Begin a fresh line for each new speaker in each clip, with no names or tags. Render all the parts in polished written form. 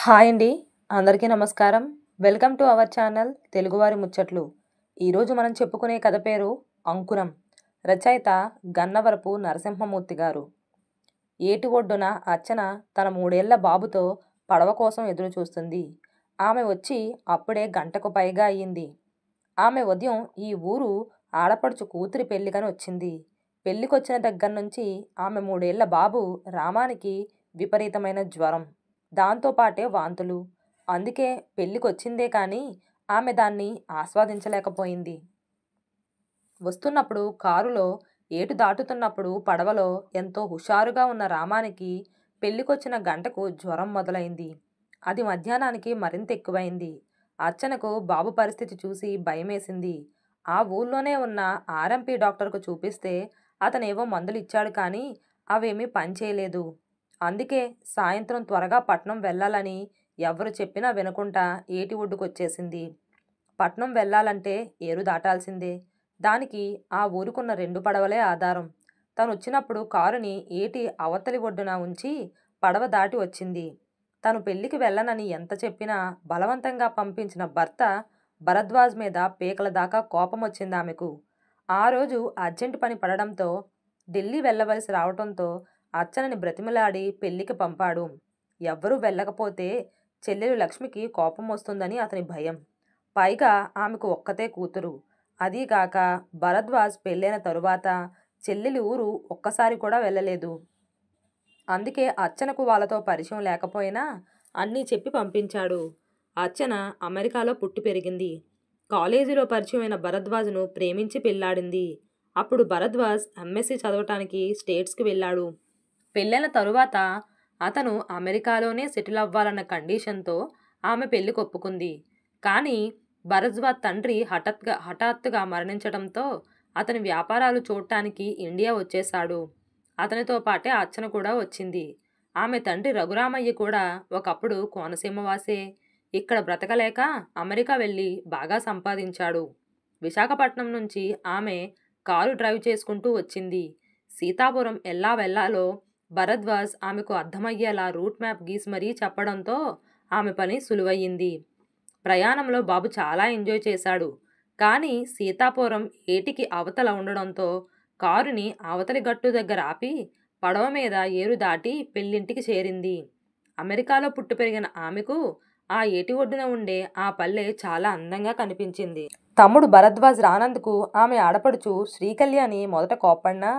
Hi అండి. అందరికీ నమస్కారం. వెల్కమ్ టు అవర్ ఛానల్ తెలుగువారి ముచ్చట్లు. ఈరోజు మనం చెప్పుకునే కథ పేరు అంకురం. రచయిత గన్నవరపు నరసింహమూర్తి గారు. ఏటి ఒడ్డున అర్చన తన 3 ఏళ్ల బాబుతో పడవ కోసం ఎదురు చూస్తుంది. ఆమె వచ్చి అప్పుడే గంటకు పైగా అయ్యింది. ఆమె ఉదయం ఈ ఊరు ఆడపడుచు కూతురి పెళ్లికని వచ్చింది. పెళ్లికొచ్చిన దగ్గర నుంచి ఆమె 3 ఏళ్ల బాబు రామానికి విపరీతమైన జ్వరం. దాంతోపాటే వాంతులు. అందుకే పెళ్ళికొచ్చిందే కానీ ఆమె దాన్ని ఆస్వాదించలేకపోయింది. వస్తున్నప్పుడు కారులో ఏటు దాటుతున్నప్పుడు పడవలో ఎంతో హుషారుగా ఉన్న రామానికి పెళ్ళికొచ్చిన గంటకు జ్వరం మొదలైంది. అది మధ్యాహ్నానికి మరింత ఎక్కువైంది. అర్చనకు బాబు పరిస్థితి చూసి భయమేసింది. ఆ ఊళ్ళోనే ఉన్న ఆర్ఎంపీ డాక్టర్కు చూపిస్తే అతనేవో మందులిచ్చాడు కానీ అవేమీ పనిచేయలేదు. అందుకే సాయంత్రం త్వరగా పట్నం వెళ్ళాలని ఎవరు చెప్పినా వినకుండా ఏటి ఒడ్డుకొచ్చేసింది. పట్నం వెళ్ళాలంటే ఏరు దాటాల్సిందే. దానికి ఆ ఊరుకున్న 2 పడవలే ఆధారం. తనొచ్చినప్పుడు కారుని ఏటి అవతలి ఒడ్డున ఉంచి పడవ దాటి వచ్చింది. తను పెళ్లికి వెళ్ళనని ఎంత చెప్పినా బలవంతంగా పంపించిన భర్త భరద్వాజ్ మీద పీకల దాకా కోపమొచ్చిందామెకు. ఆ రోజు అర్జెంటు పని పడడంతో ఢిల్లీ వెళ్ళవలసి రావటంతో అర్చనని బ్రతిమలాడి పెళ్లికి పంపాడు. ఎవ్వరూ వెళ్ళకపోతే చెల్లెలు లక్ష్మికి కోపం వస్తుందని అతని భయం. పైగా ఆమెకు ఒక్కతే కూతురు. అదీగాక భరద్వాజ్ పెళ్ళైన తరువాత చెల్లెలి ఊరు ఒక్కసారి కూడా వెళ్ళలేదు. అందుకే అర్చనకు వాళ్ళతో పరిచయం లేకపోయినా అన్నీ చెప్పి పంపించాడు. అర్చన అమెరికాలో పుట్టి పెరిగింది. కాలేజీలో పరిచయమైన భరద్వాజ్ను ప్రేమించి పెళ్లాడింది. అప్పుడు భరద్వాజ్ ఎంఎస్సీ చదవటానికి స్టేట్స్కి వెళ్ళాడు. పెళ్ళైన తరువాత అతను అమెరికాలోనే సెటిల్ అవ్వాలన్న కండిషన్తో ఆమె పెళ్లికి ఒప్పుకుంది. కానీ భరద్వాజ్ తండ్రి హఠాత్తుగా మరణించడంతో అతని వ్యాపారాలు చూడటానికి ఇండియా వచ్చేశాడు. అతనితో పాటే అర్చన కూడా వచ్చింది. ఆమె తండ్రి రఘురామయ్య కూడా ఒకప్పుడు కోనసీమవాసే. ఇక్కడ బ్రతకలేక అమెరికా వెళ్ళి బాగా సంపాదించాడు. విశాఖపట్నం నుంచి ఆమె కారు డ్రైవ్ చేసుకుంటూ వచ్చింది. సీతాపురం ఎలా వెళ్లాలో భరద్వాజ్ ఆమెకు అర్థమయ్యేలా రూట్ మ్యాప్ గీసి మరీ చెప్పడంతో ఆమె పని సులువయ్యింది. ప్రయాణంలో బాబు చాలా ఎంజాయ్ చేశాడు. కానీ సీతాపురం ఏటికి అవతల ఉండడంతో కారుని అవతలి గట్టు దగ్గర ఆపి పడవ మీద ఏరు దాటి పెళ్ళింటికి చేరింది. అమెరికాలో పుట్టి పెరిగిన ఆమెకు ఆ ఏటి ఒడ్డున ఉండే ఆ పల్లె చాలా అందంగా కనిపించింది. తమ్ముడు భరద్వాజ్ రానందుకు ఆమె ఆడపడుచు శ్రీకళ్యాణి మొదట కోప్పడినా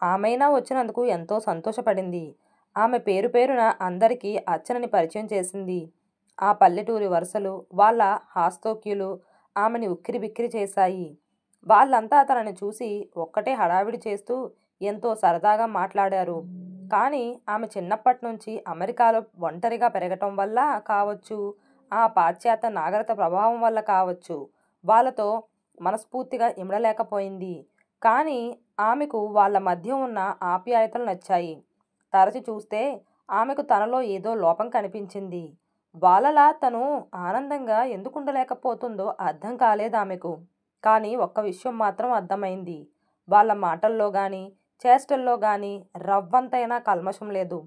ఆమైనా వచ్చినందుకు ఎంతో సంతోషపడింది. ఆమె పేరు పేరున అందరికీ అర్చనని పరిచయం చేసింది. ఆ పల్లెటూరి వరుసలు, వాళ్ళ హాస్తోక్యులు ఆమెని ఉక్కిరిబిక్కిరి చేశాయి. వాళ్ళంతా తనని చూసి ఒక్కటే హడావిడి చేస్తూ ఎంతో సరదాగా మాట్లాడారు. కానీ ఆమె చిన్నప్పటి నుంచి అమెరికాలో ఒంటరిగా పెరగటం వల్ల కావచ్చు, ఆ పాశ్చాత్య నాగరికత ప్రభావం వల్ల కావచ్చు, వాళ్ళతో మనస్ఫూర్తిగా ఇమడలేకపోయింది. కానీ ఆమెకు వాళ్ళ మధ్య ఉన్న ఆప్యాయతలు నచ్చాయి. తరచి చూస్తే ఆమెకు తనలో ఏదో లోపం కనిపించింది. వాళ్ళలా తను ఆనందంగా ఎందుకుండలేకపోతుందో అర్థం కాలేదామెకు. కానీ ఒక్క విషయం మాత్రం అర్థమైంది. వాళ్ళ మాటల్లో గాని చేష్టల్లో గాని రవ్వంతైనా కల్మషం లేదు.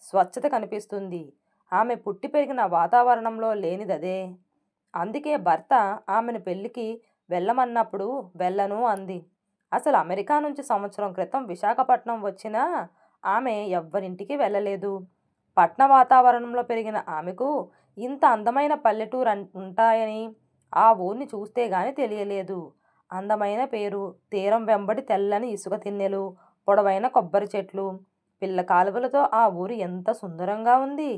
స్వచ్ఛత కనిపిస్తుంది. ఆమె పుట్టి పెరిగిన వాతావరణంలో లేనిదదే. అందుకే భర్త ఆమెను పెళ్లికి వెళ్ళమన్నప్పుడు వెళ్ళను అంది. అసలు అమెరికా నుంచి సంవత్సరం క్రితం విశాఖపట్నం వచ్చినా ఆమె ఎవ్వరింటికి వెళ్ళలేదు. పట్న వాతావరణంలో పెరిగిన ఆమెకు ఇంత అందమైన పల్లెటూరు ఉంటాయని ఆ ఊరిని చూస్తే గాని తెలియలేదు. అందమైన పేరు, తీరం వెంబడి తెల్లని ఇసుక తిన్నెలు, పొడవైన కొబ్బరి చెట్లు, పిల్ల కాలువలతో ఆ ఊరు ఎంత సుందరంగా ఉంది.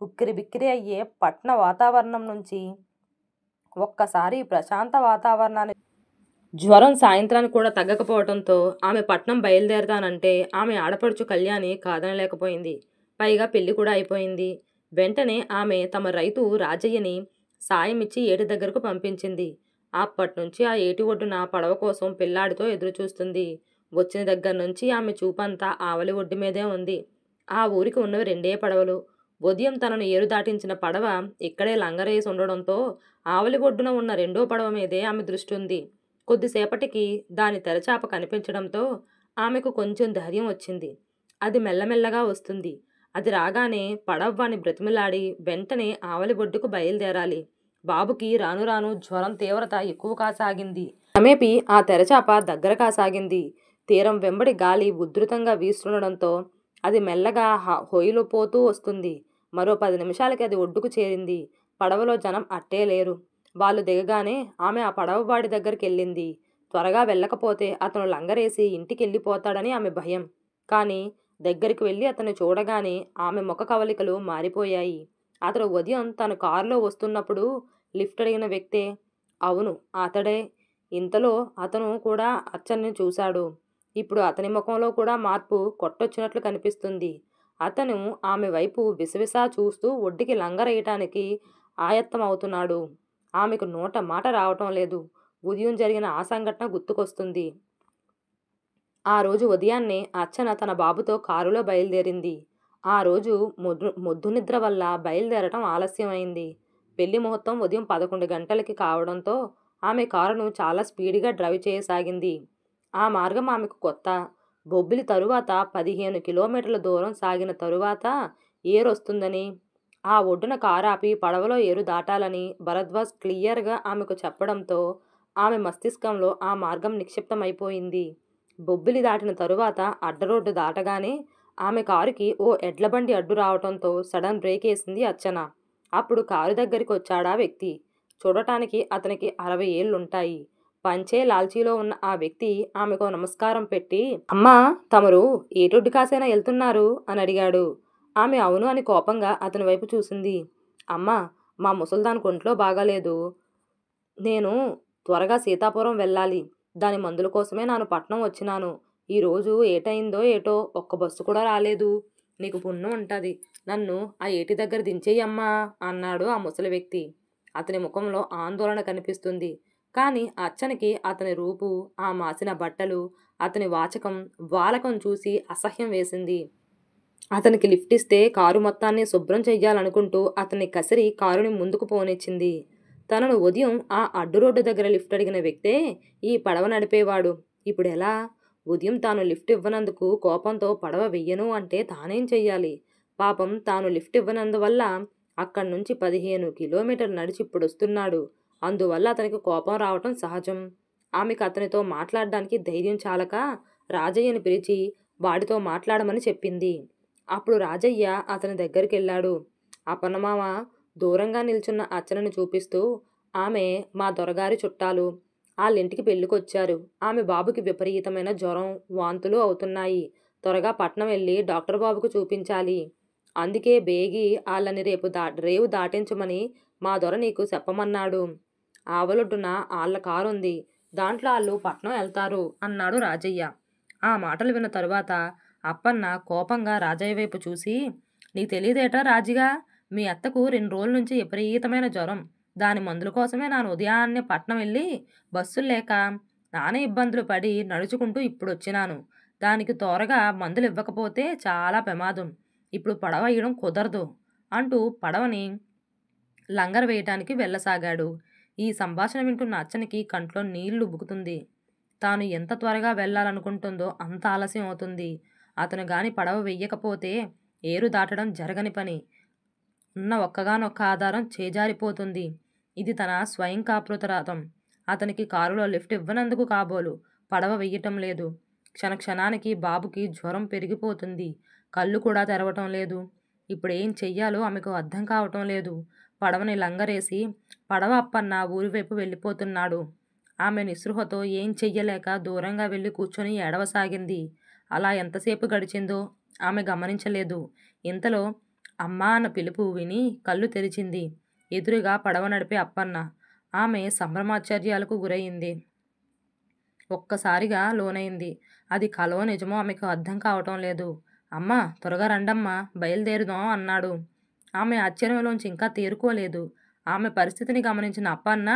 ఉక్కిరి బిక్కిరి అయ్యే పట్న వాతావరణం నుంచి ఒక్కసారి ప్రశాంత వాతావరణాన్ని జ్వరం సాయంత్రానికి కూడా తగ్గకపోవడంతో ఆమె పట్నం బయలుదేరతానంటే ఆమె ఆడపడుచు కళ్యాణి కాదనలేకపోయింది. పైగా పెళ్లి కూడా అయిపోయింది. వెంటనే ఆమె తమ రైతు రాజయ్యని సాయం ఇచ్చి ఏటి దగ్గరకు పంపించింది. అప్పట్నుంచి ఆ ఏటి ఒడ్డున పడవ కోసం పిల్లాడితో ఎదురుచూస్తుంది. వచ్చిన దగ్గర నుంచి ఆమె చూపంతా ఆవలి ఒడ్డు మీదే ఉంది. ఆ ఊరికి ఉన్నవి 2 పడవలు. ఉదయం తనను ఏరు దాటించిన పడవ ఇక్కడే లంగరేసి ఉండడంతో ఆవలి ఒడ్డున ఉన్న 2వ పడవ మీదే ఆమె దృష్టి ఉంది. కొద్దిసేపటికి దాని తెరచాప కనిపించడంతో ఆమెకు కొంచెం ధైర్యం వచ్చింది. అది మెల్లమెల్లగా వస్తుంది. అది రాగానే పడవ్వాని బ్రతిమిలాడి వెంటనే ఆవలి బొడ్డుకు బయలుదేరాలి. బాబుకి రాను రాను జ్వరం తీవ్రత ఎక్కువ కాసాగింది. క్రమేపీ ఆ తెరచాప దగ్గర కాసాగింది. తీరం వెంబడి గాలి ఉధృతంగా వీస్తుండడంతో అది మెల్లగా హొయిలుపోతూ వస్తుంది. మరో 10 నిమిషాలకి అది ఒడ్డుకు చేరింది. పడవలో జనం అట్టే లేరు. వాళ్ళు దిగగానే ఆమె ఆ పడవవాడి దగ్గరికెళ్ళింది. త్వరగా వెళ్ళకపోతే అతను లంగరేసి ఇంటికెళ్ళిపోతాడని ఆమె భయం. కానీ దగ్గరికి వెళ్ళి అతన్ని చూడగానే ఆమె ముఖ కవలికలు మారిపోయాయి. అతడు ఉదయం తను కారులో వస్తున్నప్పుడు లిఫ్ట్ అడిగిన వ్యక్తే. అవును, అతడే. ఇంతలో అతను కూడా అచ్చన్ని చూశాడు. ఇప్పుడు అతని ముఖంలో కూడా మార్పు కొట్టొచ్చినట్లు కనిపిస్తుంది. అతను ఆమె వైపు విసవిసా చూస్తూ ఒడ్డుకి లంగరేయటానికి ఆయత్తమవుతున్నాడు. ఆమెకు నోట మాట రావటం లేదు. ఉదయం జరిగిన ఆ సంఘటన గుర్తుకొస్తుంది. ఆ రోజు ఉదయాన్నే అర్చన తన బాబుతో కారులో బయలుదేరింది. ఆ రోజు మొద్దు నిద్ర వల్ల బయలుదేరటం ఆలస్యమైంది. పెళ్లి ముహూర్తం ఉదయం 11 గంటలకి కావడంతో ఆమె కారును చాలా స్పీడ్గా డ్రైవ్ చేయసాగింది. ఆ మార్గం ఆమెకు కొత్త. బొబ్బిలి తరువాత 15 కిలోమీటర్ల దూరం సాగిన తరువాత ఏరొస్తుందని, ఆ ఒడ్డున కారాపి పడవలో ఏరు దాటాలని భరద్వాజ్ క్లియర్గా ఆమెకు చెప్పడంతో ఆమె మస్తిష్కంలో ఆ మార్గం నిక్షిప్తమైపోయింది. బొబ్బిలి దాటిన తరువాత అడ్డరోడ్డు దాటగానే ఆమె కారుకి ఓ ఎడ్లబండి అడ్డు రావటంతో సడన్ బ్రేక్ వేసింది అర్చన. అప్పుడు కారు దగ్గరికి వచ్చాడా వ్యక్తి. చూడటానికి అతనికి 60 ఏళ్లుంటాయి. పంచే లాల్చీలో ఉన్న ఆ వ్యక్తి ఆమెకు నమస్కారం పెట్టి, అమ్మా, తమరు ఏటొడ్డు కాసైనా వెళ్తున్నారు అని అడిగాడు. ఆమె అవును అని కోపంగా అతని వైపు చూసింది. అమ్మా, మా ముసల్దానికి ఒంట్లో బాగాలేదు. నేను త్వరగా సీతాపురం వెళ్ళాలి. దాని మందుల కోసమే నాను పట్నం వచ్చినాను. ఈరోజు ఏటయిందో ఏటో ఒక్క బస్సు కూడా రాలేదు. నీకు పుణ్యం ఉంటుంది. నన్ను ఆ ఏటి దగ్గర దించేయమ్మా అన్నాడు ఆ ముసలి వ్యక్తి. అతని ముఖంలో ఆందోళన కనిపిస్తుంది. కానీ అచ్చనికి అతని రూపు, ఆ మాసిన బట్టలు, అతని వాలకం చూసి అసహ్యం వేసింది. అతనికి లిఫ్ట్ ఇస్తే కారు మొత్తాన్ని శుభ్రం చెయ్యాలనుకుంటూ అతన్ని కసిరి కారుని ముందుకు పోనిచ్చింది. తనను ఉదయం ఆ అడ్డు రోడ్డు దగ్గర లిఫ్ట్ అడిగిన వ్యక్తే ఈ పడవ నడిపేవాడు. ఇప్పుడెలా? ఉదయం తాను లిఫ్ట్ ఇవ్వనందుకు కోపంతో పడవ వెయ్యను అంటే తానేం చెయ్యాలి? పాపం తాను లిఫ్ట్ ఇవ్వనందువల్ల అక్కడి నుంచి 15 కిలోమీటర్లు నడిచి ఇప్పుడొస్తున్నాడు. అందువల్ల అతనికి కోపం రావటం సహజం. ఆమెకు అతనితో మాట్లాడడానికి ధైర్యం చాలక రాజయ్యని పిలిచి వాడితో మాట్లాడమని చెప్పింది. అప్పుడు రాజయ్య అతని దగ్గరికెళ్ళాడు. అపన్నమామ దూరంగా నిల్చున్న అర్చనని చూపిస్తూ, ఆమె మా దొరగారి చుట్టాలు. వాళ్ళింటికి పెళ్ళికొచ్చారు. ఆమె బాబుకి విపరీతమైన జ్వరం, వాంతులు అవుతున్నాయి. త్వరగా పట్నం వెళ్ళి డాక్టర్ బాబుకు చూపించాలి. అందుకే బేగి వాళ్ళని రేవు దాటించమని మా దొర నీకు చెప్పమన్నాడు. ఆవలొడ్డున వాళ్ళ కారుంది. దాంట్లో వాళ్ళు పట్నం వెళ్తారు అన్నాడు రాజయ్య. ఆ మాటలు విన్న తరువాత అప్పన్న కోపంగా రాజయ్య వైపు చూసి, నీకు తెలియదేటా రాజుగా, మీ అత్తకు 2 రోజుల నుంచి విపరీతమైన జ్వరం. దాని మందుల కోసమే నాను ఉదయాన్నే పట్నం వెళ్ళి బస్సులు లేక నానే ఇబ్బందులు పడి నడుచుకుంటూ ఇప్పుడొచ్చినాను. దానికి త్వరగా మందులు ఇవ్వకపోతే చాలా ప్రమాదం. ఇప్పుడు పడవ వేయడం కుదరదు అంటూ పడవని లంగర్ వేయటానికి వెళ్ళసాగాడు. ఈ సంభాషణ వింటున్న అచ్చనికి కంట్లో నీళ్లు ఉబుకుతుంది. తాను ఎంత త్వరగా వెళ్ళాలనుకుంటుందో అంత ఆలస్యం అవుతుంది. అతను గాని పడవ వెయ్యకపోతే ఏరు దాటడం జరగని పని. ఉన్న ఒక్కగానొక్క ఆధారం చేజారిపోతుంది. ఇది తన స్వయం కాపృతరాతం. అతనికి కారులో లిఫ్ట్ ఇవ్వనందుకు కాబోలు పడవ వెయ్యటం లేదు. క్షణానికి బాబుకి జ్వరం పెరిగిపోతుంది. కళ్ళు కూడా తెరవటం లేదు. ఇప్పుడేం చెయ్యాలో ఆమెకు అర్థం కావటం లేదు. పడవని లంగరేసి పడవ అప్పన్న ఊరివైపు వెళ్ళిపోతున్నాడు. ఆమె నిస్పృహతో ఏం చెయ్యలేక దూరంగా వెళ్ళి కూర్చొని ఏడవసాగింది. అలా ఎంతసేపు గడిచిందో ఆమె గమనించలేదు. ఇంతలో అమ్మా అన్న పిలుపు విని కళ్ళు తెరిచింది. ఎదురుగా పడవ నడిపే అప్పన్న. ఆమె సంభ్రమాశ్చర్యాలకు గురయింది. ఒక్కసారిగా లోనైంది. అది కలో నిజమో ఆమెకు అర్థం కావటం లేదు. అమ్మా, త్వరగా రండమ్మా, బయలుదేరుదాం అన్నాడు. ఆమె ఆశ్చర్యంలోంచి ఇంకా తేరుకోలేదు. ఆమె పరిస్థితిని గమనించిన అప్పన్న,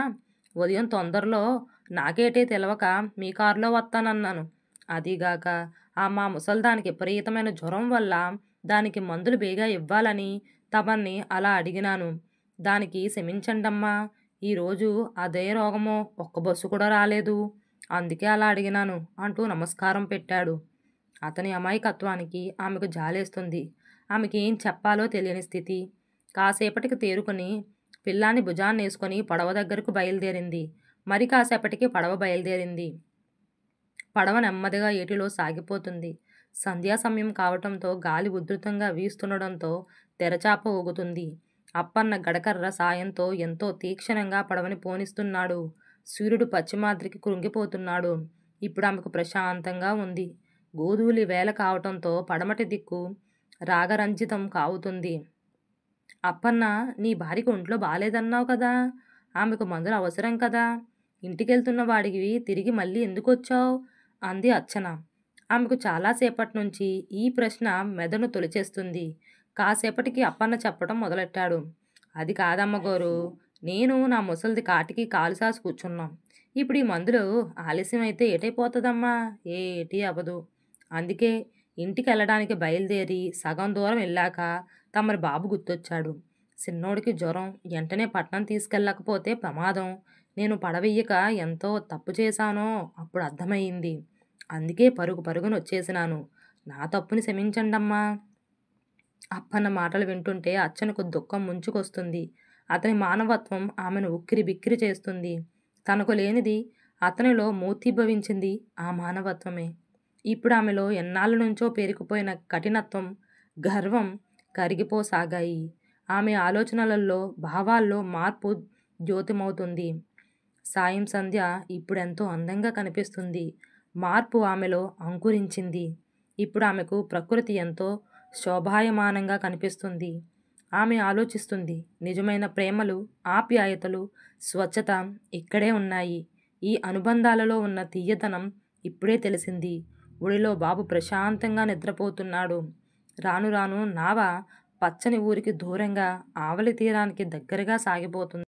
ఉదయం తొందరలో నాకేటే తెలవక మీ కారులో వస్తానన్నాను. అదీగాక మా ముసల్దానికి విపరీతమైన జ్వరం వల్ల దానికి మందులు బేగా ఇవ్వాలని తమన్ని అలా అడిగినాను. దానికి క్షమించండమ్మా, ఈరోజు అదే రోగమో ఒక్క బస్సు కూడా రాలేదు. అందుకే అలా అడిగినాను అంటూ నమస్కారం పెట్టాడు. అతని అమాయకత్వానికి ఆమెకు జాలేస్తుంది. ఆమెకేం చెప్పాలో తెలియని స్థితి. కాసేపటికి తేరుకుని పిల్లాన్ని భుజాన్నేసుకొని పడవ దగ్గరకు బయలుదేరింది. మరి కాసేపటికి పడవ బయలుదేరింది. పడవ నెమ్మదిగా ఏటిలో సాగిపోతుంది. సంధ్యా సమయం కావటంతో గాలి ఉధృతంగా వీస్తుండడంతో తెరచాప ఊగుతుంది. అప్పన్న గడకర్ర సాయంతో ఎంతో తీక్షణంగా పడవని పోనిస్తున్నాడు. సూర్యుడు పశ్చిమాద్రికి కృంగిపోతున్నాడు. ఇప్పుడు ఆమెకు ప్రశాంతంగా ఉంది. గోధూళి వేళ కావటంతో పడమటి దిక్కు రాగరంజితం కావుతుంది. అప్పన్న, నీ భార్యకి ఒంట్లో బాలేదన్నావు కదా, ఆమెకు మందులు అవసరం కదా, ఇంటికెళ్తున్న వాడికి తిరిగి మళ్ళీ ఎందుకొచ్చావు అంది అర్చన. ఆమెకు చాలాసేపటి నుంచి ఈ ప్రశ్న మెదడును తొలిచేస్తుంది. కాసేపటికి అప్పన్న చెప్పడం మొదలెట్టాడు. అది కాదమ్మగోరు, నేను నా ముసలిది కాటికి కాలుసాసి కూర్చున్నాం. ఇప్పుడు ఈ మందులు ఆలస్యమైతే ఏటైపోతుందమ్మా? ఏటీ అవ్వదు. అందుకే ఇంటికెళ్ళడానికి బయలుదేరి సగం దూరం వెళ్ళాక తమరి బాబు గుర్తొచ్చాడు. చిన్నోడికి జ్వరం, వెంటనే పట్నం తీసుకెళ్ళకపోతే ప్రమాదం. నేను పడవెయ్యక ఎంతో తప్పు చేశానో అప్పుడు అర్థమయ్యింది. అందుకే పరుగు పరుగున వచ్చేసినాను. నా తప్పుని క్షమించండమ్మా. అప్పన్న మాటలు వింటుంటే అర్చనకు దుఃఖం ముంచుకొస్తుంది. అతని మానవత్వం ఆమెను ఉక్కిరి బిక్కిరి చేస్తుంది. తనకు లేనిది అతనిలో మూర్తీభవించింది ఆ మానవత్వమే. ఇప్పుడు ఆమెలో ఎన్నాళ్ళ నుంచో పేరుకుపోయిన కఠినత్వం, గర్వం కరిగిపోసాగాయి. ఆమె ఆలోచనలలో, భావాల్లో మార్పు జ్యోతిమవుతుంది. సాయం సంధ్య ఇప్పుడెంతో అందంగా కనిపిస్తుంది. మార్పు ఆమెలో అంకురించింది. ఇప్పుడు ఆమెకు ప్రకృతి ఎంతో శోభాయమానంగా కనిపిస్తుంది. ఆమె ఆలోచిస్తుంది. నిజమైన ప్రేమలు, ఆప్యాయతలు, స్వచ్ఛత ఇక్కడే ఉన్నాయి. ఈ అనుబంధాలలో ఉన్న తీయదనం ఇప్పుడే తెలిసింది. ఒడిలో బాబు ప్రశాంతంగా నిద్రపోతున్నాడు. రాను రాను నావ పచ్చని ఊరికి దూరంగా ఆవలి తీరానికి దగ్గరగా సాగిపోతుంది.